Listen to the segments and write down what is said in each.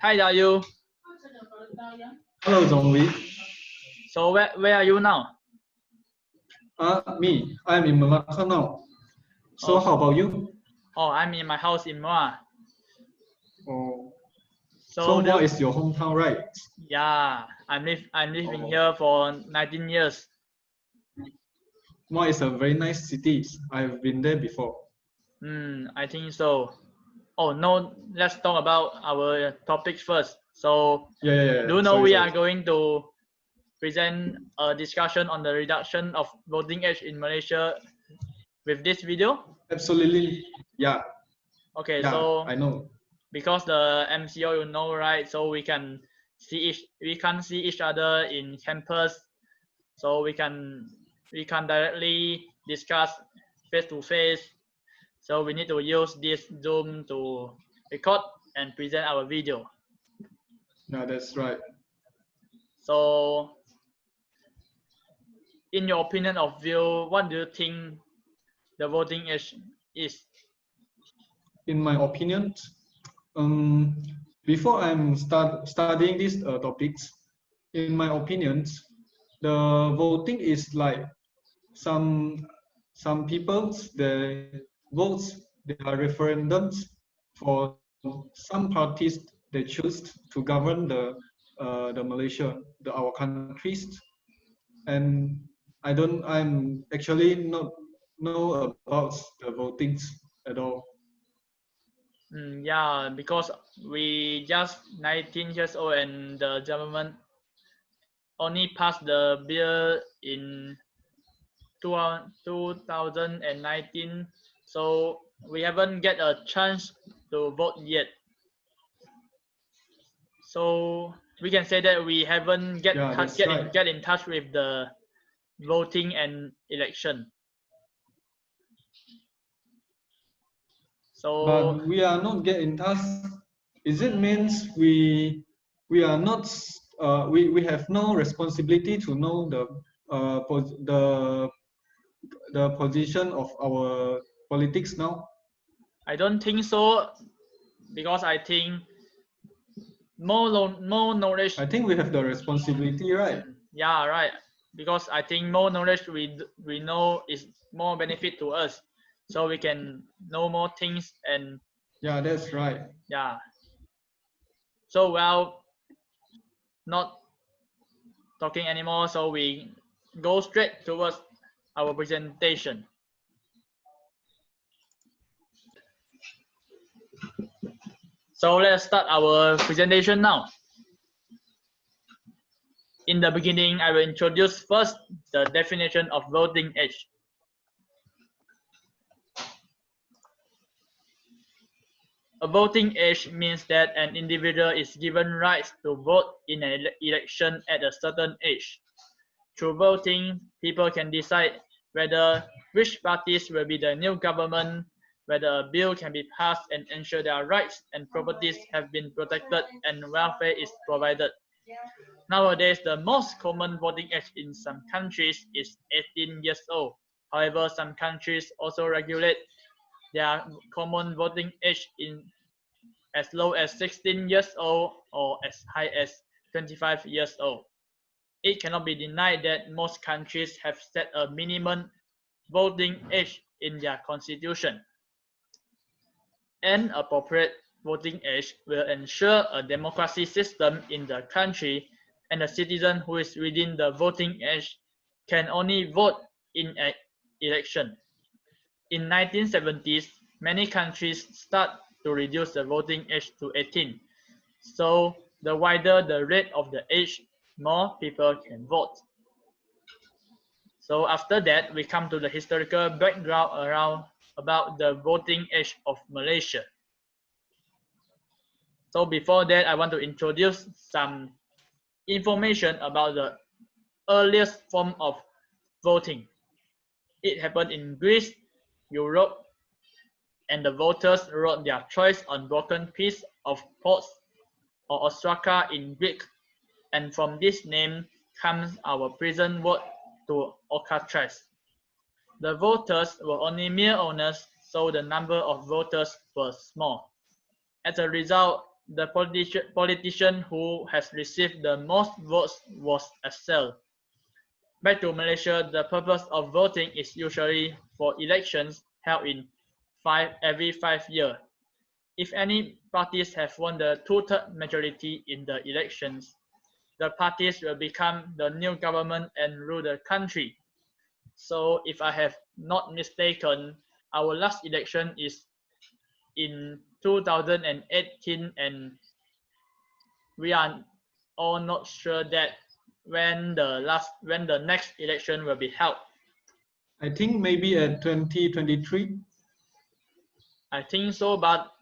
Hi, Da Yu. Hello, Zhongli. So where are you now? Me, I'm in Malacca now. So Okay. how about you? Oh, I'm in my house in Moa. Oh, So Moa is your hometown, right? yeah, I'm living here for 19 years. Moa is a very nice city. I've been there before. I think so. Oh no, let's talk about our topics first. So Yeah. do you know Sorry. we are going to present a discussion on the reduction of voting age in Malaysia with this video? Absolutely. Yeah. Okay, Yeah, so I know. because the MCO, you know, right? So we can see each other in campus, so we can directly discuss face to face. So we need to use this Zoom to record and present our video. Yeah, that's right. So in your opinion of view, what do you think the voting age is? In my opinion, before I'm studying these topics, in my opinion, the voting is like some people's the votes, there are referendums for some parties they choose to govern the Malaysia, our countries, and I'm actually not know about the votings at all. Yeah, because we just 19 years old and the government only passed the bill in 2019, so we haven't get a chance to vote yet. So we can say that we haven't get in touch with the voting and election. So but we are not get in touch. Is it means we are not we have no responsibility to know the position of our politics now? I don't think so, because I think more knowledge. I think we have the responsibility, right? Yeah, right. Because I think more knowledge we know is more benefit to us, so we can know more things. And Yeah, that's right. yeah, so well, not talking anymore, so we go straight towards our presentation. So let's start our presentation now. In the beginning, I will introduce first the definition of voting age. A voting age means that an individual is given rights to vote in an election at a certain age. Through voting, people can decide whether which parties will be the new government, whether a bill can be passed, and ensure their rights and properties have been protected and welfare is provided. Nowadays, the most common voting age in some countries is 18 years old. However, some countries also regulate their common voting age in as low as 16 years old or as high as 25 years old. It cannot be denied that most countries have set a minimum voting age in their constitution. An appropriate voting age will ensure a democracy system in the country, and a citizen who is within the voting age can only vote in an election. In 1970s, many countries start to reduce the voting age to 18. So the wider the rate of the age, more people can vote. So after that, we come to the historical background about the voting age of Malaysia. So before that, I want to introduce some information about the earliest form of voting. It happened in Greece, Europe, and the voters wrote their choice on broken piece of post or ostraka in Greek, and from this name comes our present word to ocratres. The voters were only mere owners, so the number of voters was small. As a result, the politician who has received the most votes was excelled. Back to Malaysia, the purpose of voting is usually for elections held in every 5 years. If any parties have won the two-third majority in the elections, the parties will become the new government and rule the country. So if I have not mistaken, our last election is in 2018 and we are all not sure that when the next election will be held. I think maybe at 2023. I think so, but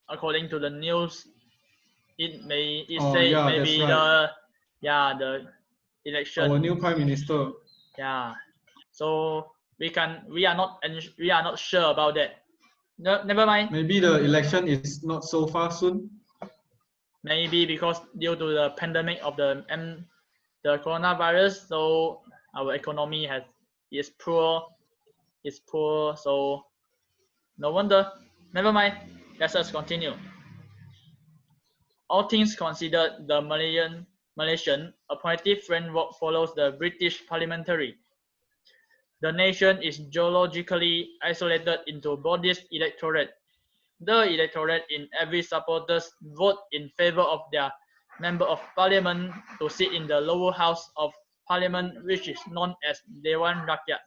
according to the news, it Oh say yeah, that's maybe right. the Our election, new prime minister. yeah. So we are not sure about that. No, never mind. Maybe the election is not so far soon. Maybe because due to the pandemic of the coronavirus, so our economy is poor, so no wonder. Never mind. Let us continue. All things considered, the Malaysian appointive framework follows the British parliamentary. The nation is geologically isolated into bodies electorate. The electorate in every supporters vote in favour of their member of parliament to sit in the lower house of parliament, which is known as Dewan Rakyat.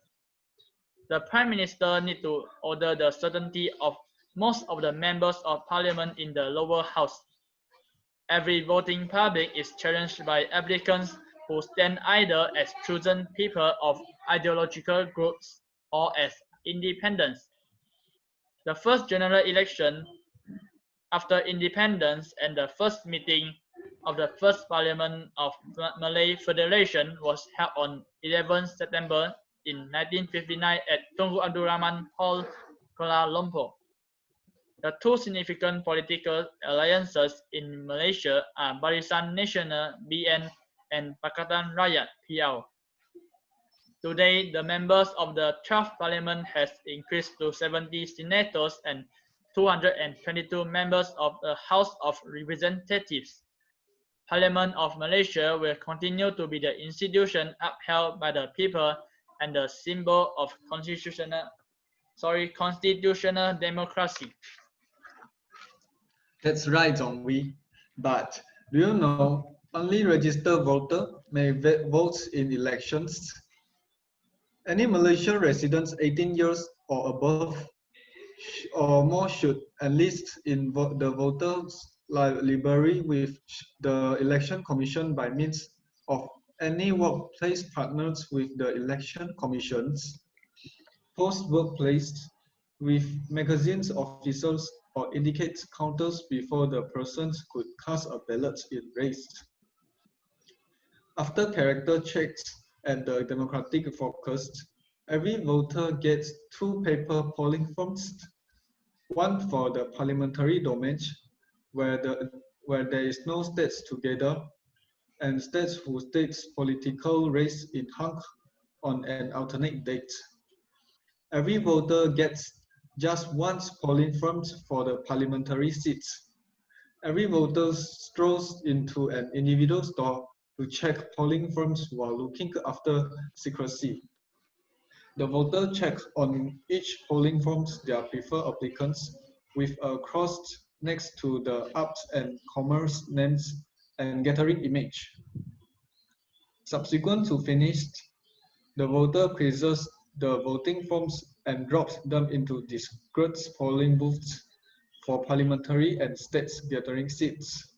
The prime minister need to order the certainty of most of the members of parliament in the lower house. Every voting public is challenged by applicants who stand either as chosen people of ideological groups or as independents. The first general election after independence and the first meeting of the first parliament of Malay Federation was held on 11 September in 1959 at Tunku Abdul Rahman Hall, Kuala Lumpur. The two significant political alliances in Malaysia are Barisan Nasional (BN) and Pakatan Rakyat (PL). Today, the members of the 12th Parliament has increased to 70 senators and 222 members of the House of Representatives. Parliament of Malaysia will continue to be the institution upheld by the people and the symbol of constitutional democracy. That's right, Zhongwei. But do you know only registered voter may vote in elections? Any Malaysian residents 18 years or above or more should enlist in the voters' library with the Election Commission by means of any workplace partners with the election commissions, post workplace with magazines officers or indicate counters before the persons could cast a ballot in race. After character checks and the democratic focus, every voter gets two paper polling forms, one for the parliamentary domain, where there is no states together, and states whose states political race is hung on an alternate date. Every voter gets just one polling form for the parliamentary seats. Every voter strolls into an individual store to check polling forms while looking after secrecy. The voter checks on each polling forms their preferred applicants with a cross next to the arts and commerce names and gathering image. Subsequent to finished, the voter places the voting forms and drops them into discrete polling booths for parliamentary and states gathering seats.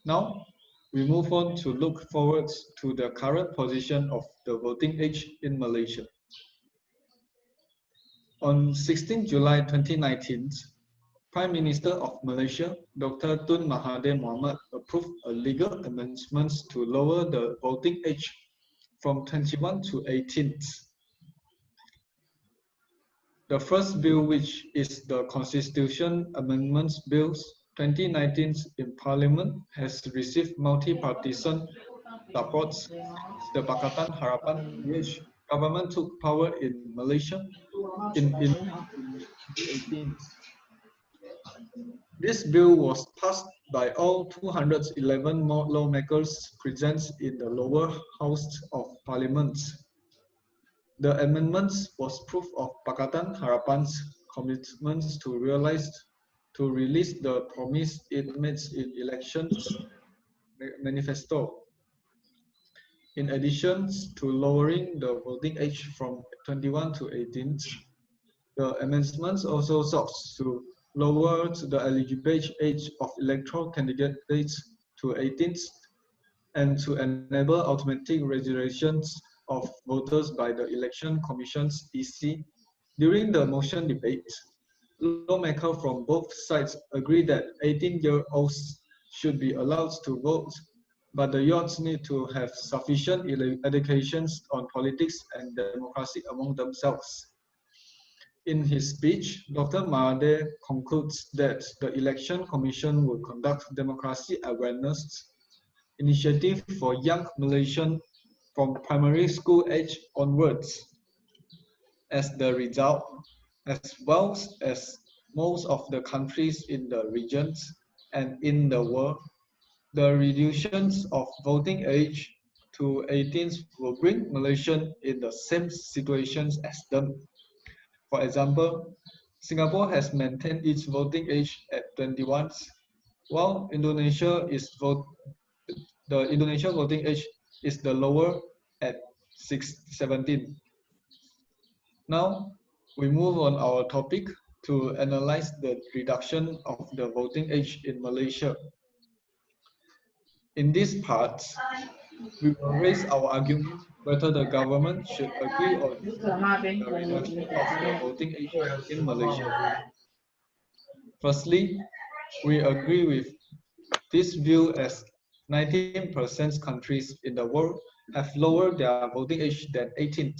Now, we move on to look forward to the current position of the voting age in Malaysia. On 16 July 2019, Prime Minister of Malaysia, Dr. Tun Mahathir Mohamad approved a legal amendments to lower the voting age from 21 to 18. The first bill, which is the Constitution Amendments Bill 2019 in Parliament, has received multi-partisan support. The Pakatan Harapan, which government took power in Malaysia in 2018. This bill was passed by all 211 lawmakers present in the lower house of parliament. The amendments was proof of Pakatan Harapan's commitments to release the promise it made in elections manifesto. In addition to lowering the voting age from 21 to 18, the amendments also sought to lower the eligibility age of electoral candidates to 18 and to enable automatic registrations of voters by the Election Commission's EC. During the motion debate, lawmakers from both sides agreed that 18-year-olds should be allowed to vote, but the youths need to have sufficient education on politics and democracy among themselves. In his speech, Dr. Mahathir concludes that the Election Commission will conduct democracy awareness initiative for young Malaysians from primary school age onwards. As the result, as well as most of the countries in the regions and in the world, the reduction of voting age to 18 will bring Malaysians in the same situations as them. For example, Singapore has maintained its voting age at 21, while the Indonesia voting age is the lower at 17. Now, we move on our topic to analyze the reduction of the voting age in Malaysia. In this part, we will raise our argument whether the government should agree or disagree with the reduction of the voting age in Malaysia. Firstly, we agree with this view as 19% countries in the world have lowered their voting age than 18.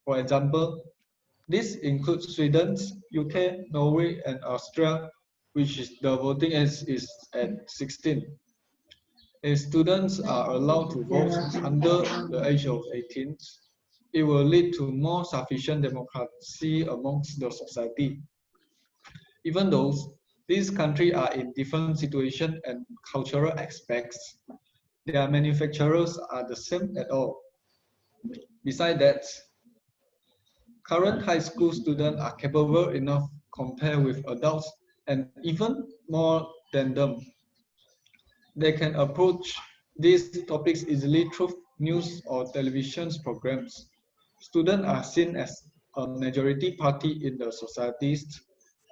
For example, this includes Sweden, UK, Norway, and Australia, which is the voting age is at 16. If students are allowed to vote under the age of 18, it will lead to more sufficient democracy amongst the society. Even though these countries are in different situations and cultural aspects, their manufacturers are the same at all. Besides that, current high school students are capable enough compared with adults and even more than them. They can approach these topics easily through news or television programs. Students are seen as a majority party in the societies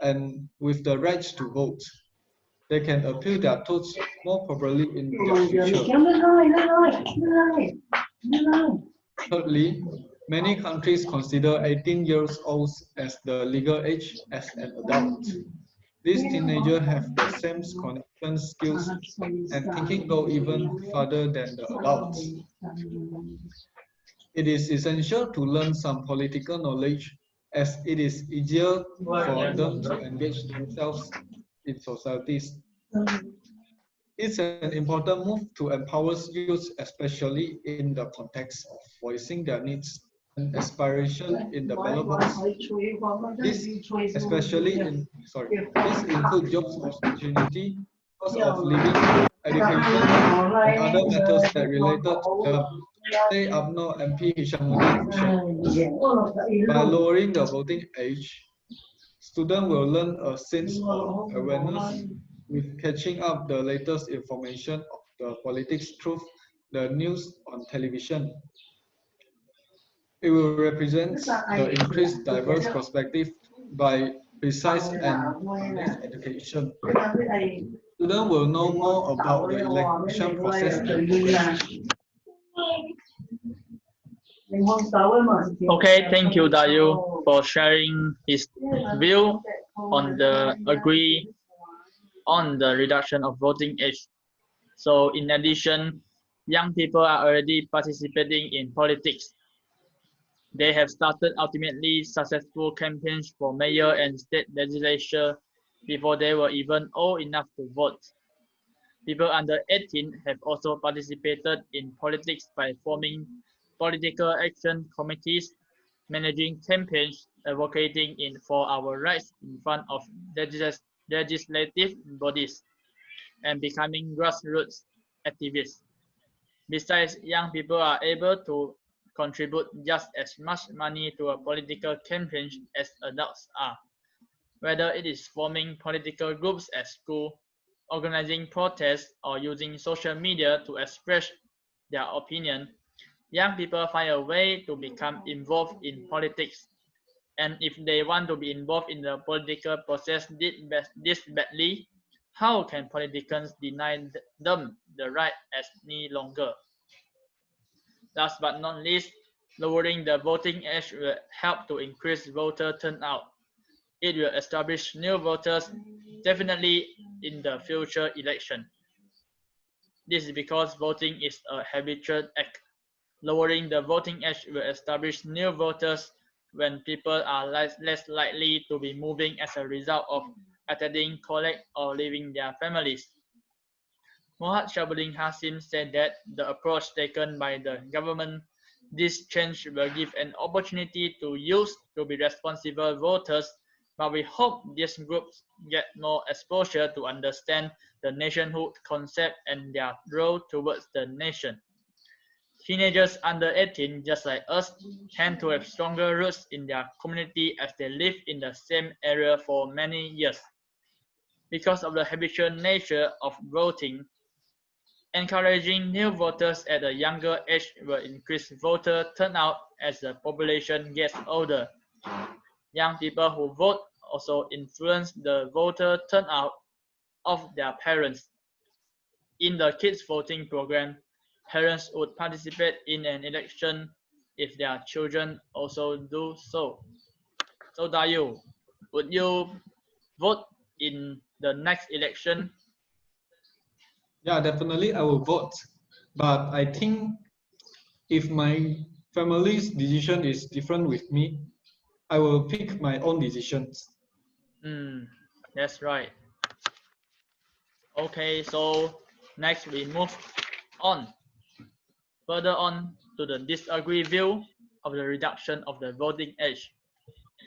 and with the right to vote. They can appeal their thoughts more properly in their future. Thirdly, many countries consider 18 years old as the legal age as an adult. These teenagers have the same cognition skills and thinking go even further than the adults. It is essential to learn some political knowledge as it is easier for them to engage themselves in societies. It's an important move to empower youth, especially in the context of voicing their needs and aspiration in development. This includes jobs opportunity, cost of living, education, and other matters that related to them. Say UMNO MP Hishamuddin shared. By lowering the voting age, students will learn a sense of awareness with catching up the latest information of the politics through the news on television. It will represent the increased diverse perspective by precise and honest education. Students will know more about the election process and progress. Okay, thank you, Dayu, for sharing his view on the agree on the reduction of voting age. So in addition, young people are already participating in politics. They have started ultimately successful campaigns for mayor and state legislature before they were even old enough to vote. People under 18 have also participated in politics by forming political action committees, managing campaigns, advocating for our rights in front of legislative bodies, and becoming grassroots activists. Besides, young people are able to contribute just as much money to a political campaign as adults are, whether it is forming political groups at school, organizing protests, or using social media to express their opinion. Young people find a way to become involved in politics, and if they want to be involved in the political process this badly, how can politicians deny them the right any longer? Last but not least, lowering the voting age will help to increase voter turnout. It will establish new voters definitely in the future election. This is because voting is a habitual act. Lowering the voting age will establish new voters when people are less likely to be moving as a result of attending college or leaving their families. Mohad Shabuddin Hasim said that the approach taken by the government, this change will give an opportunity to youth to be responsible voters, but we hope these groups get more exposure to understand the nationhood concept and their role towards the nation. Teenagers under 18, just like us, tend to have stronger roots in their community as they live in the same area for many years. Because of the habitual nature of voting, encouraging new voters at a younger age will increase voter turnout as the population gets older. Young people who vote also influence the voter turnout of their parents. In the kids voting program, parents would participate in an election if their children also do so. So Da Yu, would you vote in the next election? Yeah, definitely I will vote. But I think if my family's decision is different with me, I will pick my own decisions. That's right. Okay, so next we move on further on to the disagree view of the reduction of the voting age.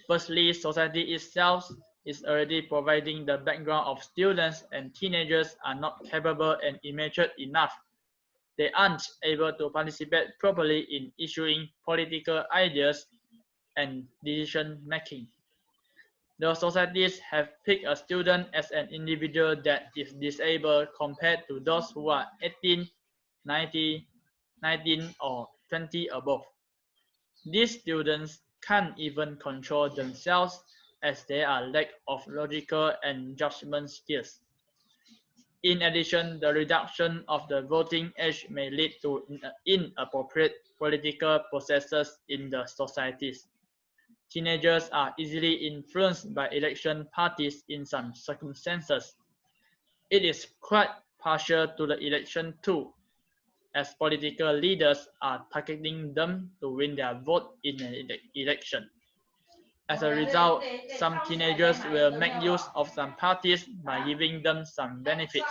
Firstly, society itself is already providing the background of students and teenagers are not capable and immature enough. They aren't able to participate properly in issuing political ideas and decision making. The societies have picked a student as an individual that is disabled compared to those who are 18, 90, 19, or 20 above. These students can't even control themselves as they are lack of logical and judgment skills. In addition, the reduction of the voting age may lead to inappropriate political processes in the societies. Teenagers are easily influenced by election parties in some circumstances. It is quite partial to the election too, as political leaders are targeting them to win their vote in an election. As a result, some teenagers will make use of some parties by giving them some benefits.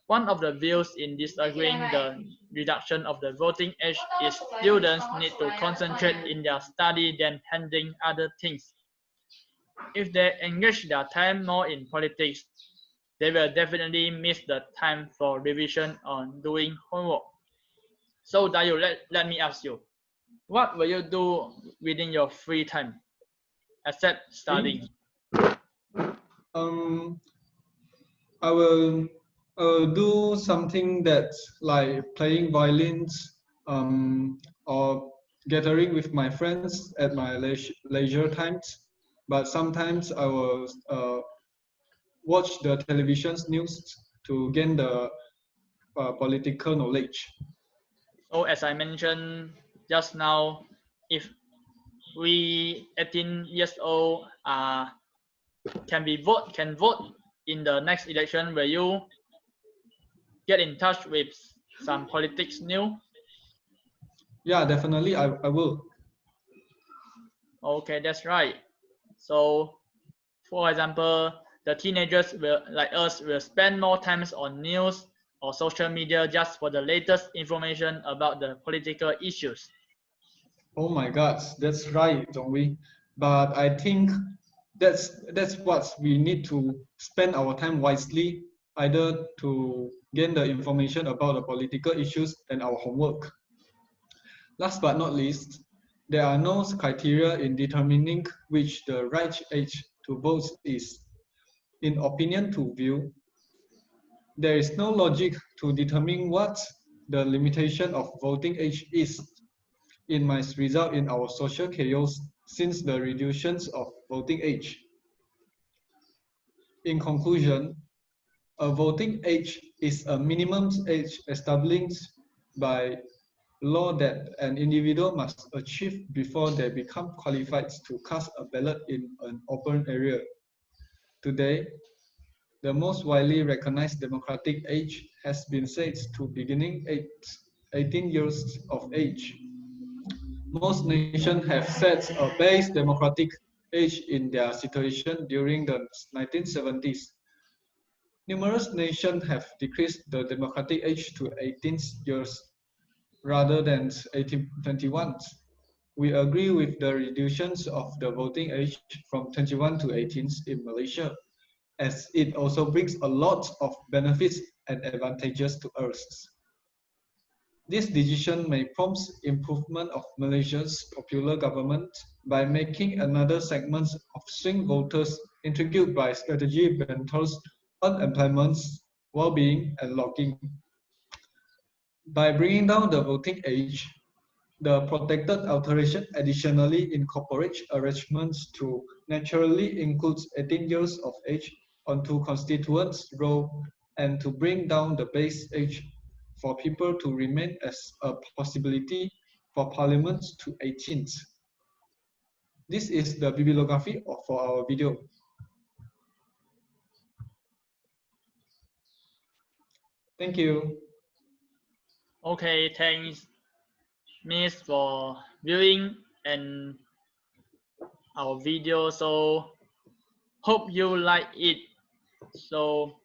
One of the views in disagreeing the reduction of the voting age is students need to concentrate in their study than handling other things. If they engage their time more in politics, they will definitely miss the time for revision or doing homework. So Dayo, let me ask you, what will you do within your free time except studying? Um, I will do something that's like playing violins or gathering with my friends at my leisure times. But sometimes I will watch the television's news to gain the political knowledge. So as I mentioned just now, if we 18 years old can vote in the next election, will you get in touch with some politics new? Yeah, definitely I will. Okay, that's right. So for example, the teenagers will like us will spend more times on news or social media just for the latest information about the political issues. Oh my God, that's right, Dongwi. But I think That's what we need to spend our time wisely, either to gain the information about the political issues and our homework. Last but not least, there are no criteria in determining which the right age to vote is. In opinion to view, there is no logic to determine what the limitation of voting age is. It might result in our social chaos since the reductions of voting age. In conclusion, a voting age is a minimum age established by law that an individual must achieve before they become qualified to cast a ballot in an open area. Today, the most widely recognized democratic age has been set to beginning 18 years of age. Most nations have set a base democratic age in their situation during the 1970s. Numerous nations have decreased the democratic age to 18 years rather than 21. We agree with the reductions of the voting age from 21 to 18 in Malaysia, as it also brings a lot of benefits and advantages to us. This decision may prompt improvement of Malaysia's popular government by making another segment of swing voters intrigued by strategy mentors, unemployment, well-being, and logging. By bringing down the voting age, the protected alteration additionally incorporates arrangements to naturally include 18 years of age onto constituents' roll and to bring down the base age for people to remain as a possibility for Parliament to 18th. This is the bibliography for our video. Thank you. Okay, thanks, Miss, for viewing and our video. So hope you like it. So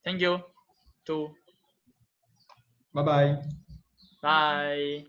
thank you too. Bye-bye. Bye.